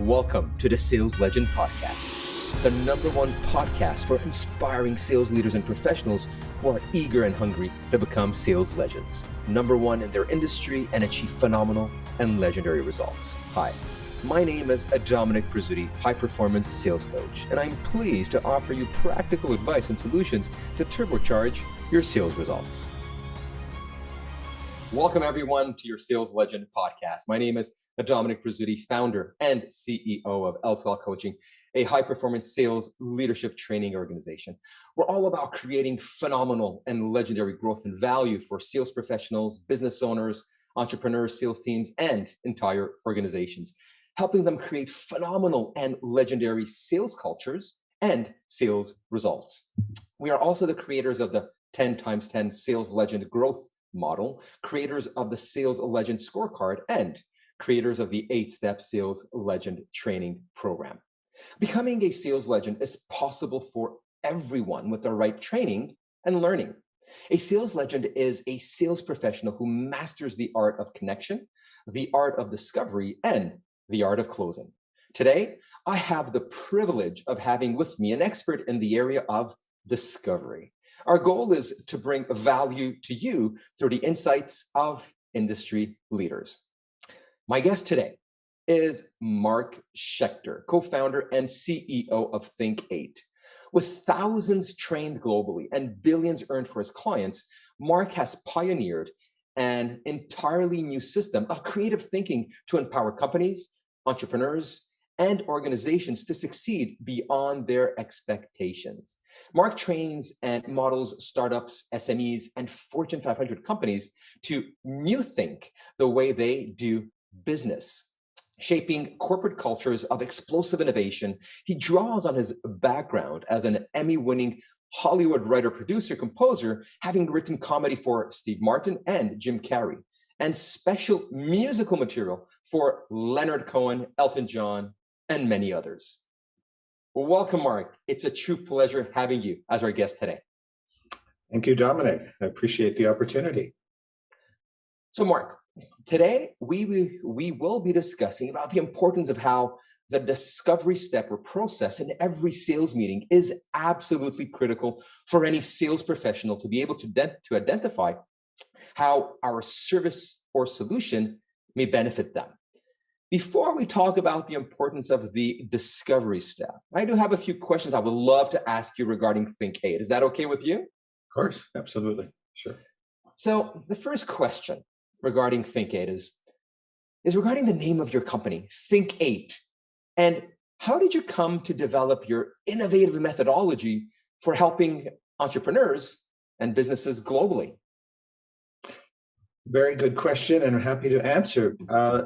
Welcome to the Sales Legend Podcast, the #1 podcast for inspiring sales leaders and professionals who are eager and hungry to become sales legends, #1 in their industry and achieve phenomenal and legendary results. Hi, my name is Domenic Presutti, high-performance sales coach, and I'm pleased to offer you practical advice and solutions to turbocharge your sales results. Welcome, everyone, to your Sales Legend Podcast. My name is Domenic Presutti, founder and CEO of L2L Coaching, a high-performance sales leadership training organization. We're all about creating phenomenal and legendary growth and value for sales professionals, business owners, entrepreneurs, sales teams, and entire organizations, helping them create phenomenal and legendary sales cultures and sales results. We are also the creators of the 10x10 Sales Legend Growth Model, creators of the Sales Legend Scorecard, and creators of the 8-Step Sales Legend Training Program. Becoming a sales legend is possible for everyone with the right training and learning. A sales legend is a sales professional who masters the art of connection, the art of discovery, and the art of closing. Today, I have the privilege of having with me an expert in the area of discovery. Our goal is to bring value to you through the insights of industry leaders. My guest today is Mark Shekter, co-founder and CEO of Think8. With thousands trained globally and billions earned for his clients, Mark has pioneered an entirely new system of creative thinking to empower companies, entrepreneurs, and organizations to succeed beyond their expectations. Mark trains and models startups, SMEs, and Fortune 500 companies to new think the way they do business, shaping corporate cultures of explosive innovation. He draws on his background as an Emmy-winning Hollywood writer, producer, composer, having written comedy for Steve Martin and Jim Carrey, and special musical material for Leonard Cohen, Elton John, and many others. Well, welcome, Mark. It's a true pleasure having you as our guest today. Thank you, Domenic. I appreciate the opportunity. So, Mark, today we will be discussing about the importance of how the discovery step or process in every sales meeting is absolutely critical for any sales professional to be able to identify how our service or solution may benefit them. Before we talk about the importance of the discovery step, I do have a few questions I would love to ask you regarding Think8. Is that okay with you? Of course, absolutely, sure. So the first question regarding Think8 is regarding the name of your company, Think8. And how did you come to develop your innovative methodology for helping entrepreneurs and businesses globally? Very good question, and I'm happy to answer.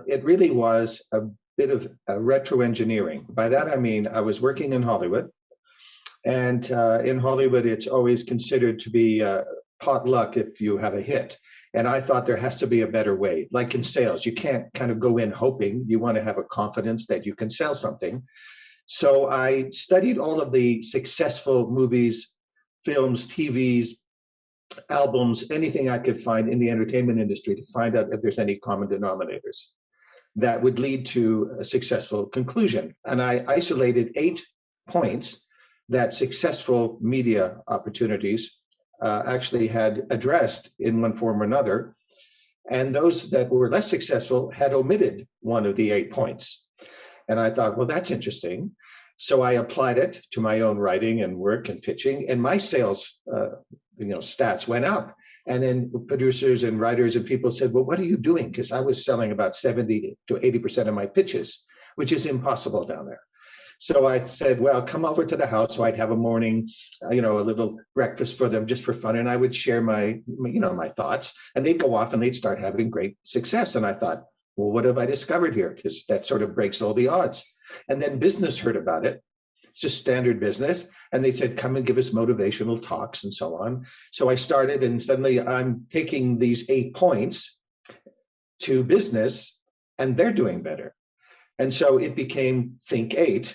It really was a bit of retro engineering. By that, I mean, I was working in Hollywood, and in Hollywood, it's always considered to be pot luck if you have a hit. And I thought there has to be a better way. Like in sales, you can't kind of go in hoping. You want to have a confidence that you can sell something. So I studied all of the successful movies, films, TVs, albums, anything I could find in the entertainment industry to find out if there's any common denominators that would lead to a successful conclusion. And I isolated 8 points that successful media opportunities actually had addressed in one form or another. And those that were less successful had omitted one of the 8 points. And I thought, well, that's interesting. So I applied it to my own writing and work and pitching, and my sales stats went up. And then producers and writers and people said, well, what are you doing? Because I was selling about 70 to 80% of my pitches, which is impossible down there. So I said, well, come over to the house. So I'd have a morning, a little breakfast for them just for fun. And I would share my thoughts, and they'd go off and they'd start having great success. And I thought, well, what have I discovered here? Because that sort of breaks all the odds. And then business heard about it. It's just standard business. And they said, come and give us motivational talks and so on. So I started, and suddenly I'm taking these 8 points to business, and they're doing better. And so it became Think8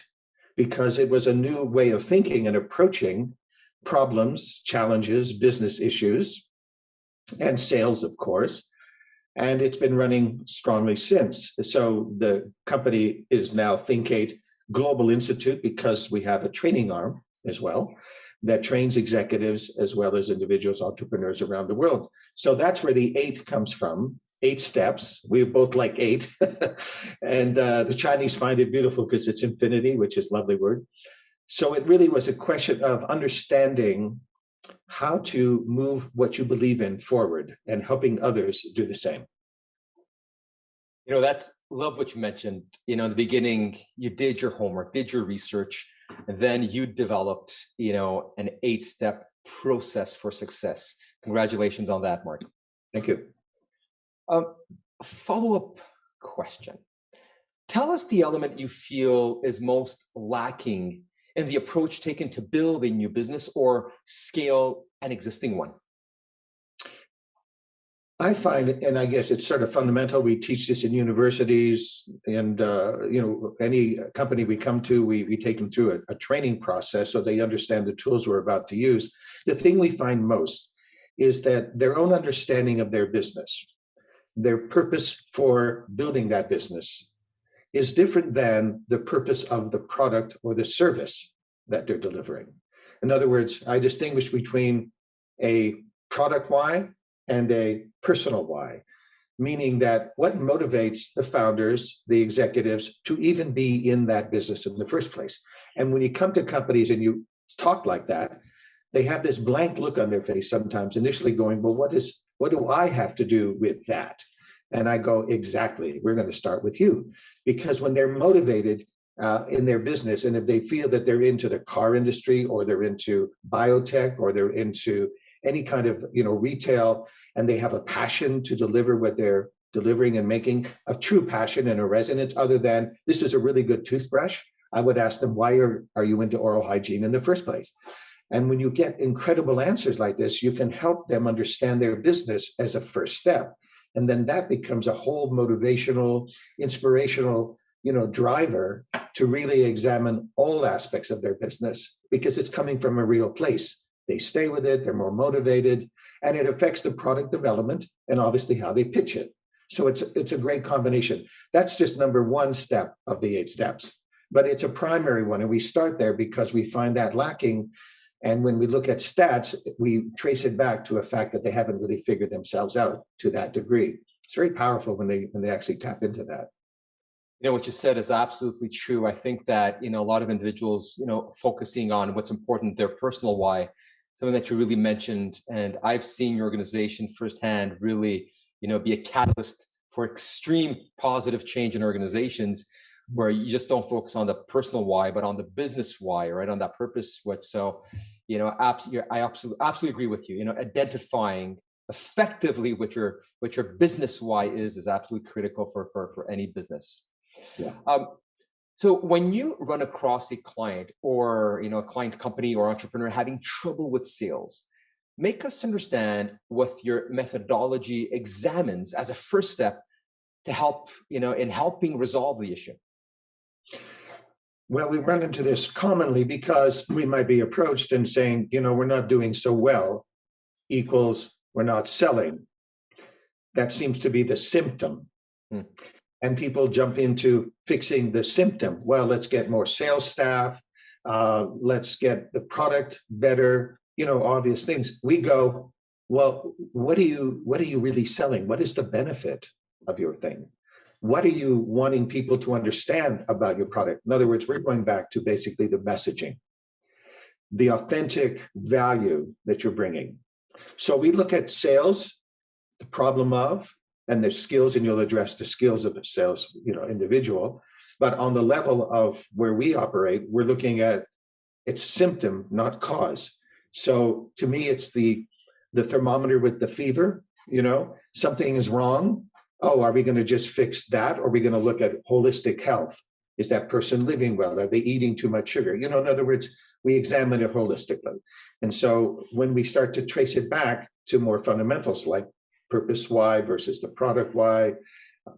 because it was a new way of thinking and approaching problems, challenges, business issues, and sales, of course, And it's been running strongly since. So the company is now Think8 Global Institute, because we have a training arm as well that trains executives as well as individuals, entrepreneurs around the world. So that's where the 8 comes from. 8 steps. We both like 8. And the Chinese find it beautiful because it's infinity, which is a lovely word. So it really was a question of understanding how to move what you believe in forward and helping others do the same. Love what you mentioned. In the beginning, you did your homework, did your research, and then you developed, an 8-step process for success. Congratulations on that, Mark. Thank you. Follow-up question. Tell us the element you feel is most lacking in the approach taken to build a new business or scale an existing one. I find, and I guess it's sort of fundamental, we teach this in universities, and any company we come to, we take them through a training process so they understand the tools we're about to use. The thing we find most is that their own understanding of their business, their purpose for building that business, is different than the purpose of the product or the service that they're delivering. In other words, I distinguish between a product why and a personal why, meaning that what motivates the founders, the executives, to even be in that business in the first place. And when you come to companies and you talk like that, they have this blank look on their face sometimes, initially going, well, what do I have to do with that? And I go, exactly, we're going to start with you. Because when they're motivated in their business, and if they feel that they're into the car industry, or they're into biotech, or they're into any kind of retail, and they have a passion to deliver what they're delivering and making, a true passion and a resonance, other than this is a really good toothbrush, I would ask them, why are you into oral hygiene in the first place? And when you get incredible answers like this, you can help them understand their business as a first step. And then that becomes a whole motivational, inspirational, driver to really examine all aspects of their business, because it's coming from a real place. They stay with it, they're more motivated, and it affects the product development and obviously how they pitch it. So it's a great combination. That's just number 1 step of the 8 steps, but it's a primary one. And we start there because we find that lacking. And when we look at stats, we trace it back to a fact that they haven't really figured themselves out to that degree. It's very powerful when they actually tap into that. What you said is absolutely true. I think that, a lot of individuals, focusing on what's important, their personal why, something that you really mentioned. And I've seen your organization firsthand really, be a catalyst for extreme positive change in organizations, where you just don't focus on the personal why, but on the business why, right? On that purpose. So, I absolutely agree with you. Identifying effectively what your business why is absolutely critical for any business. Yeah. So when you run across a client or a client company or entrepreneur having trouble with sales, make us understand what your methodology examines as a first step to help in helping resolve the issue. Well, we run into this commonly because we might be approached and saying, we're not doing so well equals we're not selling. That seems to be the symptom. And people jump into fixing the symptom. Well, let's get more sales staff. Let's get the product better, obvious things. We go, well, what are you really selling? What is the benefit of your thing? What are you wanting people to understand about your product? In other words, we're going back to basically the messaging, the authentic value that you're bringing. So we look at sales, the problem of, and their skills, and you'll address the skills of the sales, individual. But on the level of where we operate, we're looking at its symptom, not cause. So to me, it's the thermometer with the fever. Something is wrong. Oh, are we going to just fix that? Or are we going to look at holistic health? Is that person living well? Are they eating too much sugar? In other words, we examine it holistically. And so when we start to trace it back to more fundamentals like purpose why versus the product why,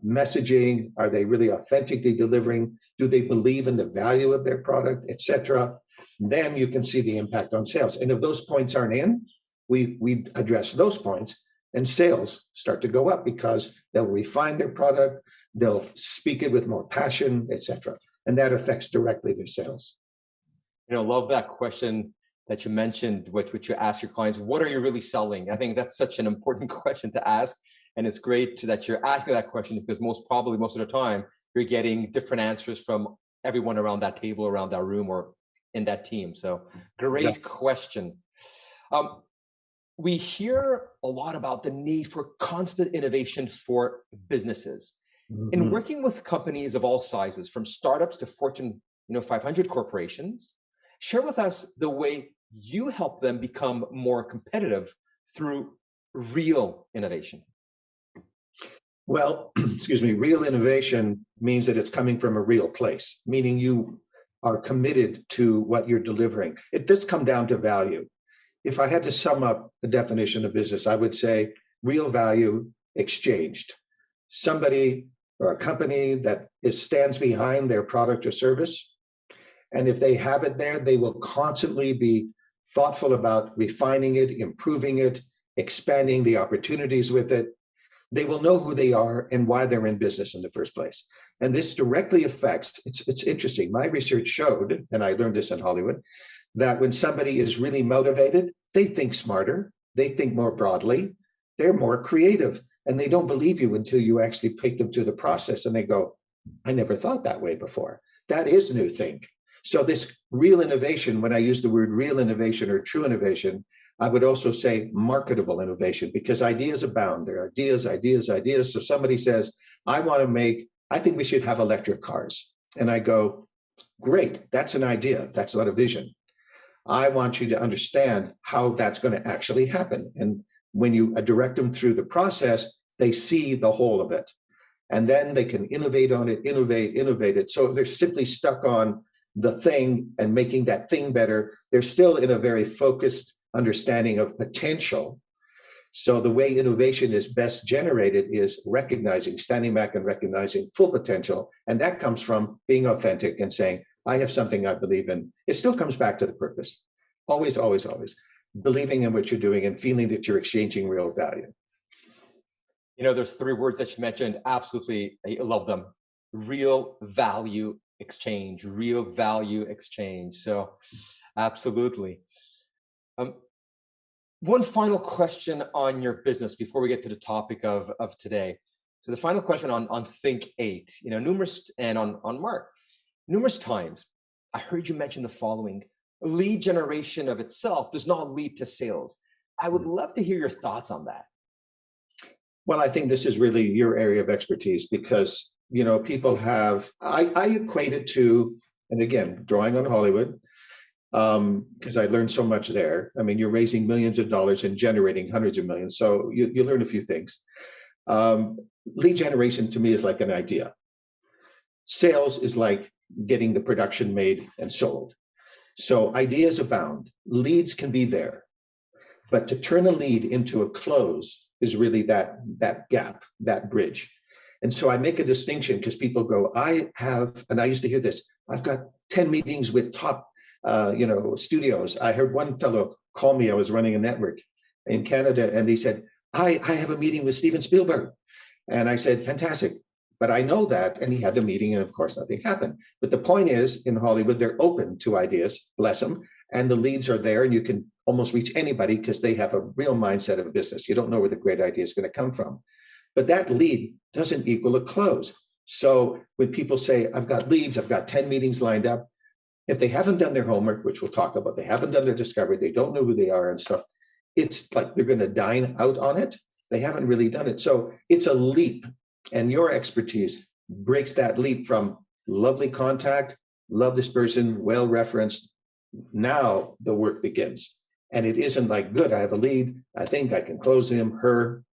messaging, are they really authentically delivering? Do they believe in the value of their product, etc.? Then you can see the impact on sales. And if those points aren't in, we address those points. and sales start to go up because they'll refine their product, they'll speak it with more passion, etc. And that affects directly their sales. Love that question that you mentioned, which you ask your clients, what are you really selling? I think that's such an important question to ask. And it's great that you're asking that question because most of the time, you're getting different answers from everyone around that table, around that room, or in that team. So great question. We hear a lot about the need for constant innovation for businesses. Mm-hmm. In working with companies of all sizes, from startups to Fortune 500 corporations, share with us the way you help them become more competitive through real innovation. Well, real innovation means that it's coming from a real place, meaning you are committed to what you're delivering. It does come down to value. If I had to sum up the definition of business, I would say real value exchanged. Somebody or a company that stands behind their product or service, and if they have it there, they will constantly be thoughtful about refining it, improving it, expanding the opportunities with it. They will know who they are and why they're in business in the first place. And this directly affects, it's interesting. My research showed, and I learned this in Hollywood, that when somebody is really motivated, they think smarter, they think more broadly, they're more creative, and they don't believe you until you actually take them through the process and they go, I never thought that way before. That is new think. So this real innovation, when I use the word real innovation or true innovation, I would also say marketable innovation, because ideas abound. There are ideas. So somebody says, I think we should have electric cars. And I go, great, that's an idea. That's not a vision. I want you to understand how that's going to actually happen. And when you direct them through the process, they see the whole of it. And then they can innovate on it, innovate it. So if they're simply stuck on the thing and making that thing better, they're still in a very focused understanding of potential. So the way innovation is best generated is standing back and recognizing full potential. And that comes from being authentic and saying, I have something I believe in. It still comes back to the purpose. Always, always, always. Believing in what you're doing and feeling that you're exchanging real value. There's three words that you mentioned. Absolutely. I love them. Real value exchange, real value exchange. So absolutely. One final question on your business before we get to the topic of today. So the final question on Think8, on Mark, numerous times I heard you mention the following: lead generation of itself does not lead to sales. I would love to hear your thoughts on that. Well, I think this is really your area of expertise because, people have, I equate it to, and again, drawing on Hollywood, because I learned so much there. I mean, you're raising millions of dollars and generating hundreds of millions. So you learn a few things. Lead generation to me is like an idea. Sales is like getting the production made and sold. So ideas abound. Leads can be there. But to turn a lead into a close is really that gap, that bridge. And so I make a distinction because people go, and I used to hear this, I've got 10 meetings with top studios. I heard one fellow call me, I was running a network in Canada, and he said, I have a meeting with Steven Spielberg. And I said, fantastic. But I know that, and he had the meeting, and of course, nothing happened. But the point is, in Hollywood, they're open to ideas, bless them, and the leads are there, and you can almost reach anybody because they have a real mindset of a business. You don't know where the great idea is going to come from. But that lead doesn't equal a close. So when people say, I've got leads, I've got 10 meetings lined up, if they haven't done their homework, which we'll talk about, they haven't done their discovery, they don't know who they are and stuff, it's like they're going to dine out on it. They haven't really done it. So it's a leap. And your expertise breaks that leap from lovely contact, love this person, well referenced. Now the work begins. And it isn't like, good, I have a lead, I think I can close him, her.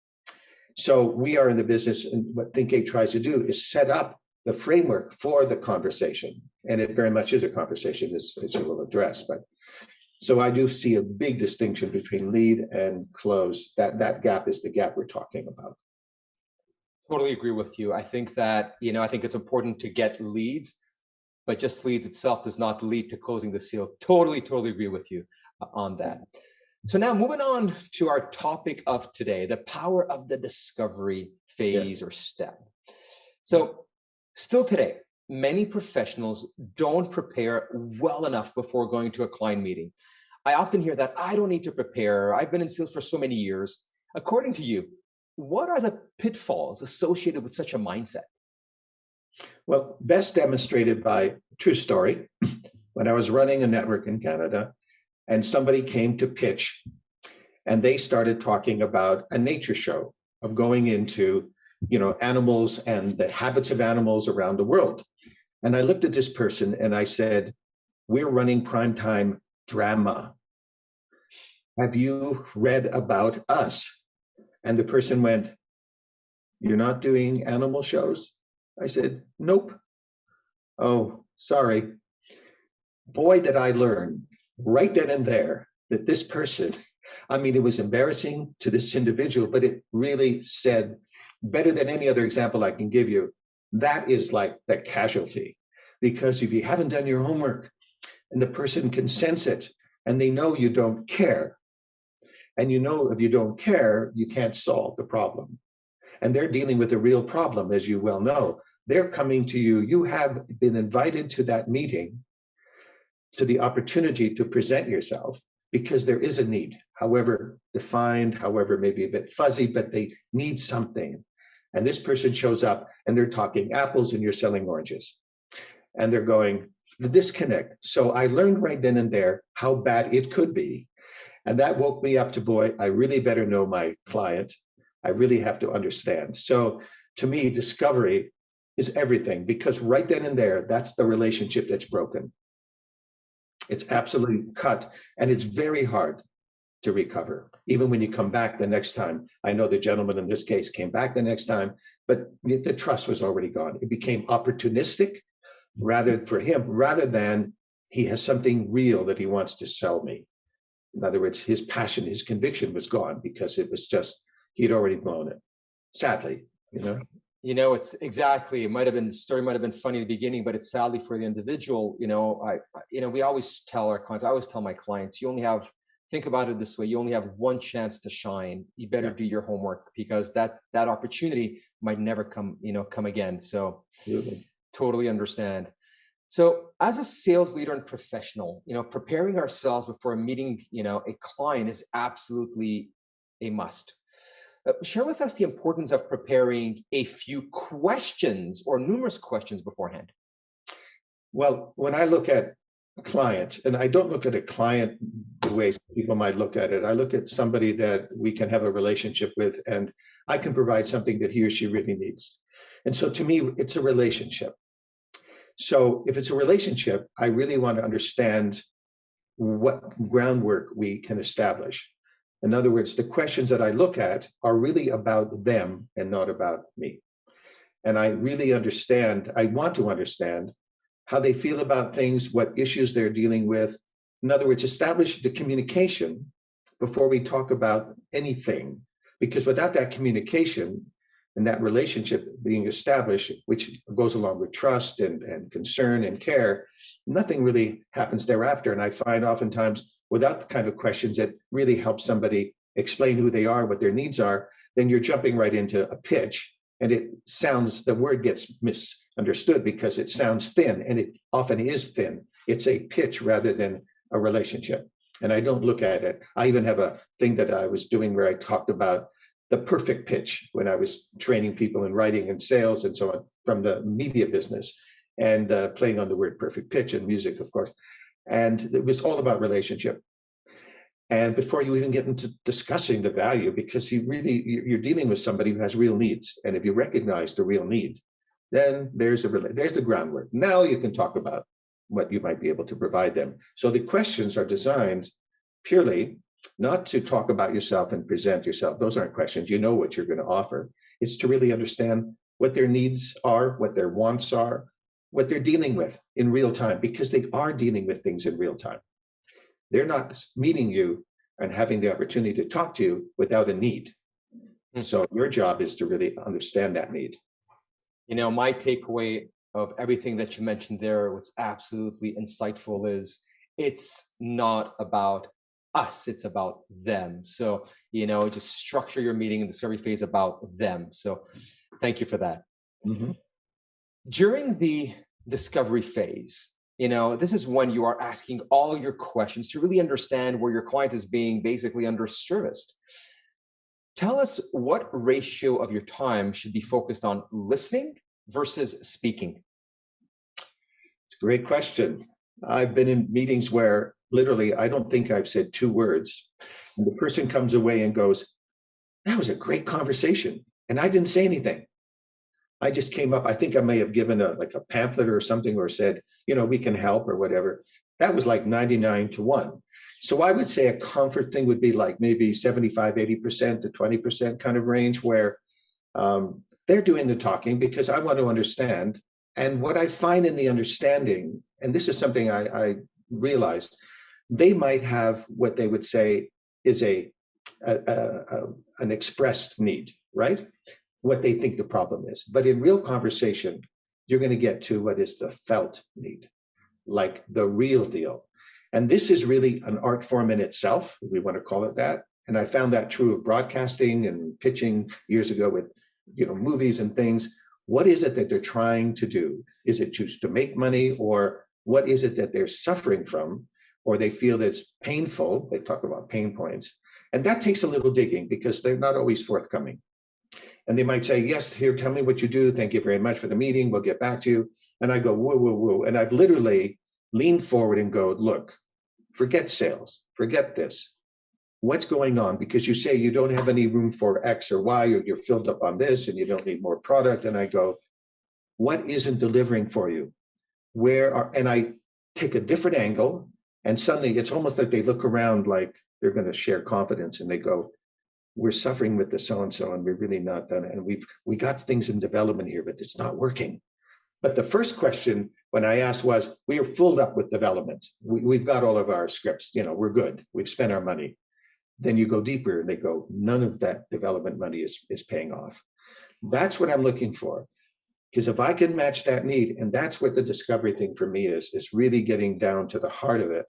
So we are in the business, and what Think8 tries to do is set up the framework for the conversation. And it very much is a conversation, as you will address. But so I do see a big distinction between lead and close. That gap is the gap we're talking about. Totally agree with you. I think that, I think it's important to get leads, but just leads itself does not lead to closing the sale. Totally agree with you on that. So now moving on to our topic of today, the power of the discovery phase or step. So still today, many professionals don't prepare well enough before going to a client meeting. I often hear that I don't need to prepare. I've been in sales for so many years. According to you, what are the pitfalls associated with such a mindset? Well, best demonstrated by true story. When I was running a network in Canada and somebody came to pitch and they started talking about a nature show of going into, animals and the habits of animals around the world. And I looked at this person and I said, we're running primetime drama. Have you read about us? And the person went, you're not doing animal shows? I said, nope. Oh, sorry. Boy, did I learn right then and there that this person, it was embarrassing to this individual, but it really said better than any other example I can give you. That is like the casualty, because if you haven't done your homework and the person can sense it and they know you don't care, and if you don't care, you can't solve the problem. And they're dealing with a real problem, as you well know. They're coming to you. You have been invited to that meeting, to the opportunity to present yourself, because there is a need, however defined, however maybe a bit fuzzy, but they need something. And this person shows up and they're talking apples and you're selling oranges. And they're going, the disconnect. So I learned right then and there how bad it could be. And that woke me up to, boy, I really better know my client. I really have to understand. So to me, discovery is everything, because right then and there, that's the relationship that's broken. It's absolutely cut, and it's very hard to recover. Even when you come back the next time, I know the gentleman in this case came back the next time, but the trust was already gone. It became opportunistic rather than he has something real that he wants to sell me. In other words, his passion, his conviction was gone because it was just, he'd already blown it. Sadly, It's exactly, the story might have been funny in the beginning, but it's sadly for the individual. We always tell our clients, I always tell my clients, think about it this way, you only have one chance to shine. You better do your homework, because that opportunity might never come again. So totally understand. So as a sales leader and professional, preparing ourselves before a meeting, a client is absolutely a must. Share with us the importance of preparing a few questions or numerous questions beforehand. Well, when I look at a client, and I don't look at a client the way people might look at it, I look at somebody that we can have a relationship with, and I can provide something that he or she really needs. And so to me, it's a relationship. So if it's a relationship, I really want to understand what groundwork we can establish. In other words, the questions that I look at are really about them and not about me. And I want to understand how they feel about things, what issues they're dealing with. In other words, establish the communication before we talk about anything. Because without that communication and that relationship being established, which goes along with trust and concern and care, nothing really happens thereafter. And I find oftentimes, without the kind of questions that really help somebody explain who they are, what their needs are, then you're jumping right into a pitch, and the word gets misunderstood because it sounds thin, and it often is thin. It's a pitch rather than a relationship. And I don't look at it. I even have a thing that I was doing where I talked about the perfect pitch when I was training people in writing and sales and so on from the media business, and playing on the word perfect pitch and music, of course. And it was all about relationship. And before you even get into discussing the value, because you're dealing with somebody who has real needs. And if you recognize the real need, then there's the groundwork. Now you can talk about what you might be able to provide them. So the questions are designed purely not to talk about yourself and present yourself. Those aren't questions. You know what you're going to offer. It's to really understand what their needs are, what their wants are, what they're dealing with in real time, because they are dealing with things in real time. They're not meeting you and having the opportunity to talk to you without a need. So your job is to really understand that need. My takeaway of everything that you mentioned there, what's absolutely insightful is it's not about us, it's about them. So, just structure your meeting and discovery phase about them. So thank you for that. Mm-hmm. During the discovery phase, this is when you are asking all your questions to really understand where your client is being basically underserviced. Tell us what ratio of your time should be focused on listening versus speaking. It's a great question. I've been in meetings where literally I don't think I've said 2 words. And the person comes away and goes, that was a great conversation. And I didn't say anything. I just came up. I think I may have given a pamphlet or something, or said, we can help or whatever. That was like 99-1. So I would say a comfort thing would be like maybe 75, 80% to 20% kind of range, where they're doing the talking because I want to understand. And what I find in the understanding, and this is something I realized, they might have what they would say is an expressed need, right? What they think the problem is. But in real conversation, you're going to get to what is the felt need, like the real deal. And this is really an art form in itself, if we want to call it that. And I found that true of broadcasting and pitching years ago with, movies and things. What is it that they're trying to do? Is it just to make money, or what is it that they're suffering from, or they feel that's painful? They talk about pain points. And that takes a little digging because they're not always forthcoming. And they might say, yes, here, tell me what you do. Thank you very much for the meeting. We'll get back to you. And I go, whoa, whoa, whoa. And I've literally leaned forward and go, look, forget sales, forget this. What's going on? Because you say you don't have any room for X or Y, or you're filled up on this and you don't need more product. And I go, what isn't delivering for you? And I take a different angle, and suddenly it's almost like they look around like they're going to share confidence, and they go, we're suffering with the so-and-so, and we're really not done it. And we got things in development here, but it's not working. But the first question when I asked was, we are filled up with development. We've got all of our scripts, we're good. We've spent our money. Then you go deeper and they go, none of that development money is paying off. That's what I'm looking for. Because if I can match that need, and that's what the discovery thing for me is really getting down to the heart of it,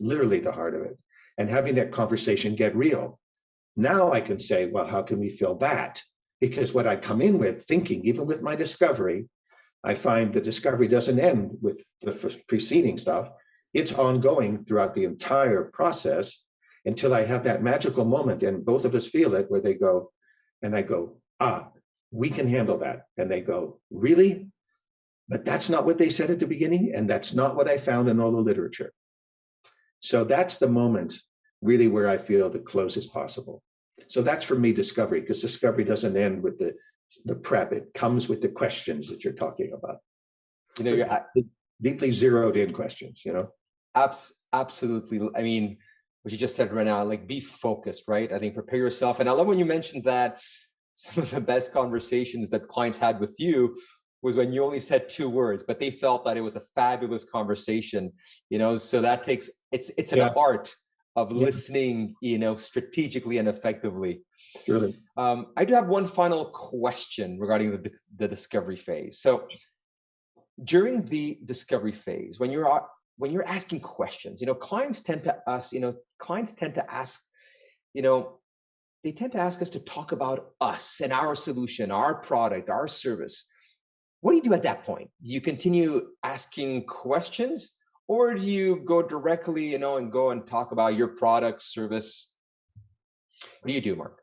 literally the heart of it, and having that conversation get real. Now I can say, well, how can we fill that? Because what I come in with thinking, even with my discovery, I find the discovery doesn't end with the preceding stuff. It's ongoing throughout the entire process until I have that magical moment, and both of us feel it, where they go, and I go, we can handle that. And they go, really? But that's not what they said at the beginning, and that's not what I found in all the literature. So that's the moment really where I feel the closest possible. So that's for me discovery, because discovery doesn't end with the prep. It comes with the questions that you're talking about. You're deeply zeroed in questions, Absolutely. I mean, what you just said right now, like, be focused, right? I think prepare yourself. And I love when you mentioned that some of the best conversations that clients had with you was when you only said 2 words, but they felt that it was a fabulous conversation, so that takes, it's an art of listening, strategically and effectively. Really. I do have one final question regarding the discovery phase. So during the discovery phase, when you're asking questions, clients tend to ask, they tend to ask us to talk about us and our solution, our product, our service. What do you do at that point? Do you continue asking questions, or do you go directly, and go and talk about your product, service? What do you do, Mark?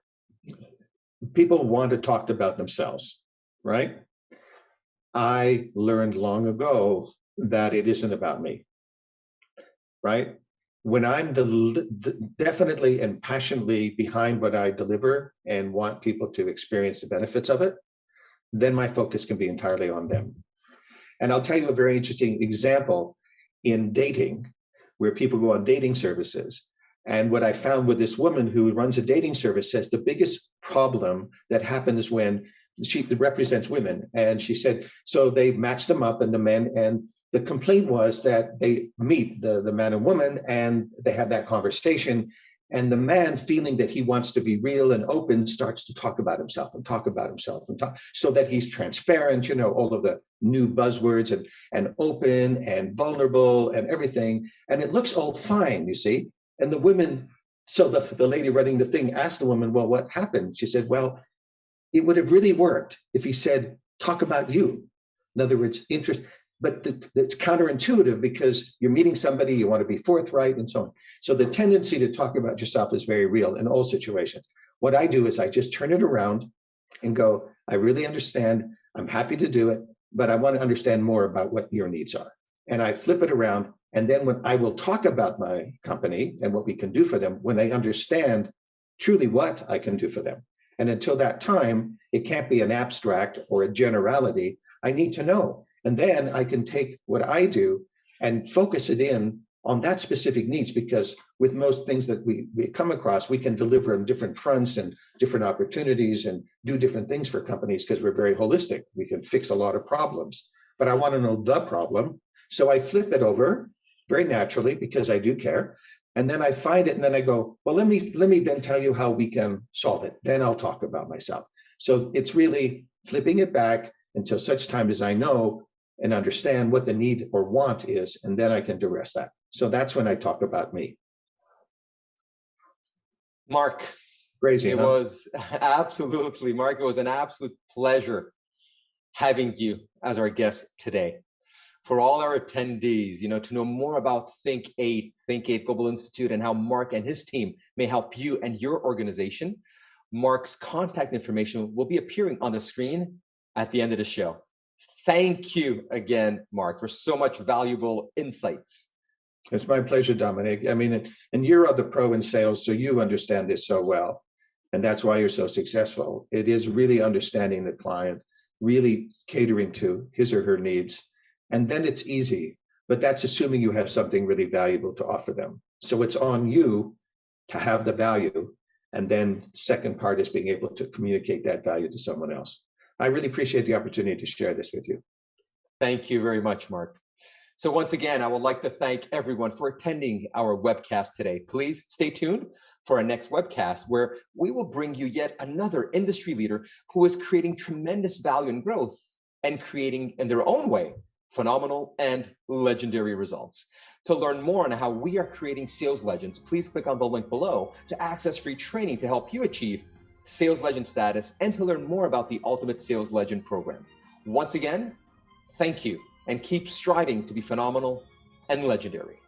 People want to talk about themselves, right? I learned long ago that it isn't about me, right? When I'm definitely and passionately behind what I deliver and want people to experience the benefits of it, then my focus can be entirely on them. And I'll tell you a very interesting example in dating, where people go on dating services. And what I found with this woman who runs a dating service says the biggest problem that happens when she represents women. And she said, so they match them up, and the men, and the complaint was that they meet the man and woman, and they have that conversation, and the man, feeling that he wants to be real and open, starts to talk about himself and talk about himself and talk, so that he's transparent, all of the new buzzwords, and open and vulnerable and everything. And it looks all fine, you see. And the women So the lady running the thing asked the woman, well, what happened? She said, well, it would have really worked if he said, talk about you. In other words, interest, but it's counterintuitive because you're meeting somebody, you want to be forthright and so on. So the tendency to talk about yourself is very real in all situations. What I do is I just turn it around and go, I really understand. I'm happy to do it, but I want to understand more about what your needs are. And I flip it around. And then when I will talk about my company and what we can do for them, when they understand truly what I can do for them. And until that time, it can't be an abstract or a generality. I need to know. And then I can take what I do and focus it in on that specific needs, because with most things that we come across, we can deliver on different fronts and different opportunities and do different things for companies because we're very holistic. We can fix a lot of problems, but I want to know the problem. So I flip it over very naturally because I do care. And then I find it and then I go, well, let me then tell you how we can solve it. Then I'll talk about myself. So it's really flipping it back until such time as I know and understand what the need or want is, and then I can address that. So that's when I talk about me. Mark, crazy. It was absolutely, Mark, it was an absolute pleasure having you as our guest today. For all our attendees, to know more about Think8 Global Institute, and how Mark and his team may help you and your organization, Mark's contact information will be appearing on the screen at the end of the show. Thank you again, Mark, for so much valuable insights. It's my pleasure, Dominic. I mean, and you're the pro in sales, so you understand this so well. And that's why you're so successful. It is really understanding the client, really catering to his or her needs. And then it's easy, but that's assuming you have something really valuable to offer them. So it's on you to have the value. And then the second part is being able to communicate that value to someone else. I really appreciate the opportunity to share this with you. Thank you very much, Mark. So once again, I would like to thank everyone for attending our webcast today. Please stay tuned for our next webcast, where we will bring you yet another industry leader who is creating tremendous value and growth and creating in their own way phenomenal and legendary results. To learn more on how we are creating sales legends, please click on the link below to access free training to help you achieve sales legend status and to learn more about the Ultimate Sales Legend program. Once again, thank you, and keep striving to be phenomenal and legendary.